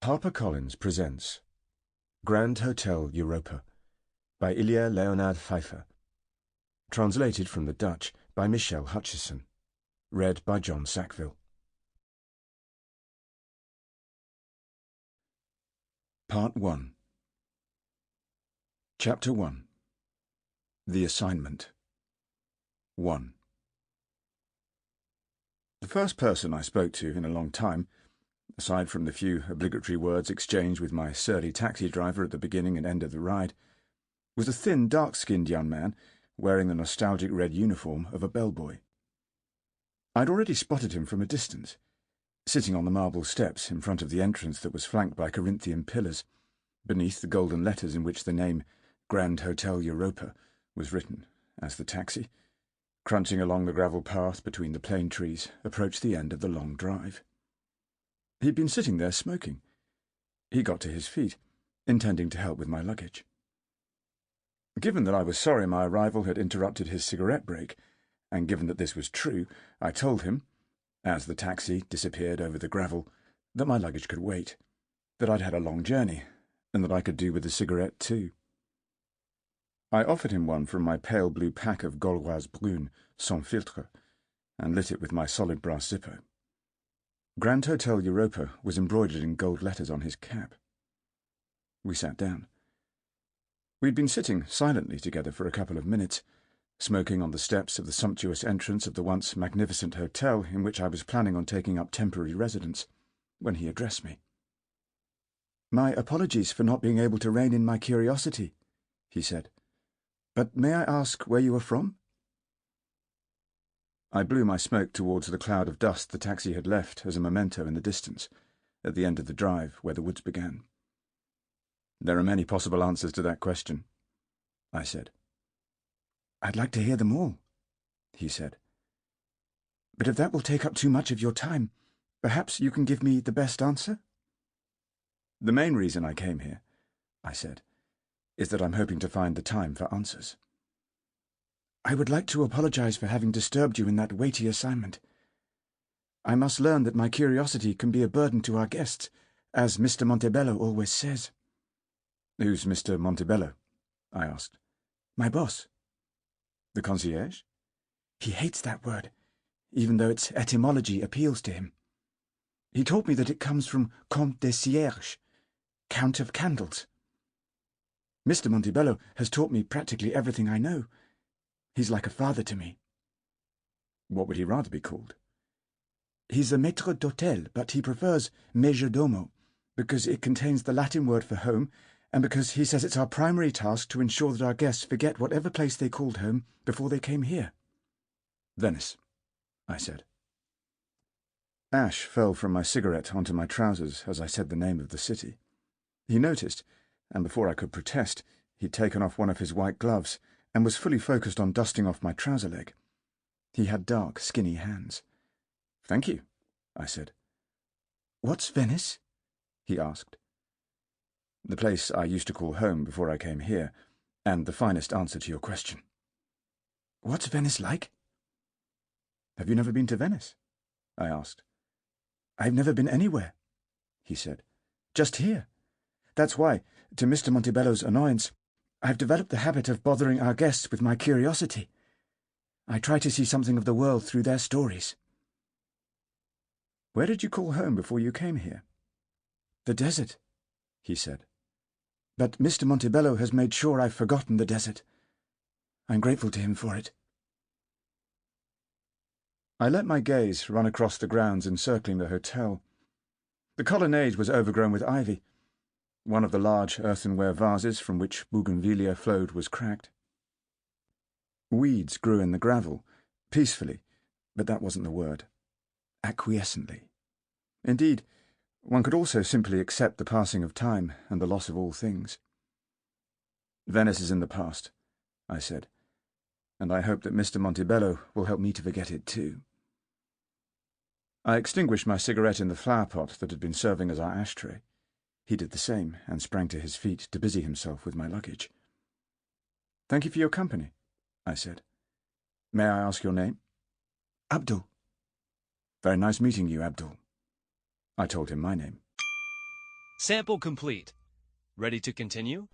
HarperCollins presents Grand Hotel Europa by Ilja Leonard Pfeijffer. Translated from the Dutch by Michelle Hutchison. Read by John Sackville. Part 1. Chapter 1. The Assignment. 1. The first person I spoke to in a long time, aside from the few obligatory words exchanged with my surly taxi driver at the beginning and end of the ride, was a thin, dark-skinned young man wearing the nostalgic red uniform of a bellboy. I'd already spotted him from a distance, sitting on the marble steps in front of the entrance that was flanked by Corinthian pillars, beneath the golden letters in which the name Grand Hotel Europa was written, as the taxi, crunching along the gravel path between the plane trees, approached the end of the long drive. He'd been sitting there smoking. He got to his feet, intending to help with my luggage. Given that I was sorry my arrival had interrupted his cigarette break, and given that this was true, I told him, as the taxi disappeared over the gravel, that my luggage could wait, that I'd had a long journey, and that I could do with a cigarette too. I offered him one from my pale blue pack of Gauloise Brune, sans filtre, and lit it with my solid brass Zippo. Grand Hotel Europa was embroidered in gold letters on his cap. We sat down. We'd been sitting silently together for a couple of minutes, smoking on the steps of the sumptuous entrance of the once magnificent hotel in which I was planning on taking up temporary residence, when he addressed me. "My apologies for not being able to rein in my curiosity," he said. "But may I ask where you are from?" I blew my smoke towards the cloud of dust the taxi had left as a memento in the distance, at the end of the drive where the woods began. "There are many possible answers to that question," I said. "I'd like to hear them all," he said. "But if that will take up too much of your time, perhaps you can give me the best answer?" "The main reason I came here," I said, "is that I'm hoping to find the time for answers." "I would like to apologize for having disturbed you in that weighty assignment. I must learn that my curiosity can be a burden to our guests, as Mr. Montebello always says." "Who's Mr. Montebello?" I asked. "My boss." "The concierge?" "He hates that word, even though its etymology appeals to him. He told me that it comes from Comte des Cierges, Count of Candles. Mr. Montebello has taught me practically everything I know. He's like a father to me." "What would he rather be called?" "He's a maître d'hôtel, but he prefers majordomo, because it contains the Latin word for home, and because he says it's our primary task to ensure that our guests forget whatever place they called home before they came here." "Venice," I said. Ash fell from my cigarette onto my trousers as I said the name of the city. He noticed, and before I could protest, he'd taken off one of his white gloves and was fully focused on dusting off my trouser leg. He had dark, skinny hands. "Thank you," I said. "What's Venice?" he asked. "The place I used to call home before I came here, and the finest answer to your question." "What's Venice like?" "Have you never been to Venice?" I asked. "I've never been anywhere," he said. "Just here. That's why, to Mr. Montebello's annoyance, I've developed the habit of bothering our guests with my curiosity. I try to see something of the world through their stories." "Where did you call home before you came here?" "The desert," he said. "But Mr. Montebello has made sure I've forgotten the desert. I'm grateful to him for it." I let my gaze run across the grounds encircling the hotel. The colonnade was overgrown with ivy. One of the large earthenware vases from which bougainvillea flowed was cracked. Weeds grew in the gravel, peacefully, but that wasn't the word. Acquiescently. Indeed, one could also simply accept the passing of time and the loss of all things. "Venice is in the past," I said, "and I hope that Mr. Montebello will help me to forget it too." I extinguished my cigarette in the flower pot that had been serving as our ashtray. He did the same, and sprang to his feet to busy himself with my luggage. "Thank you for your company," I said. "May I ask your name?" "Abdul." "Very nice meeting you, Abdul." I told him my name. Sample complete. Ready to continue?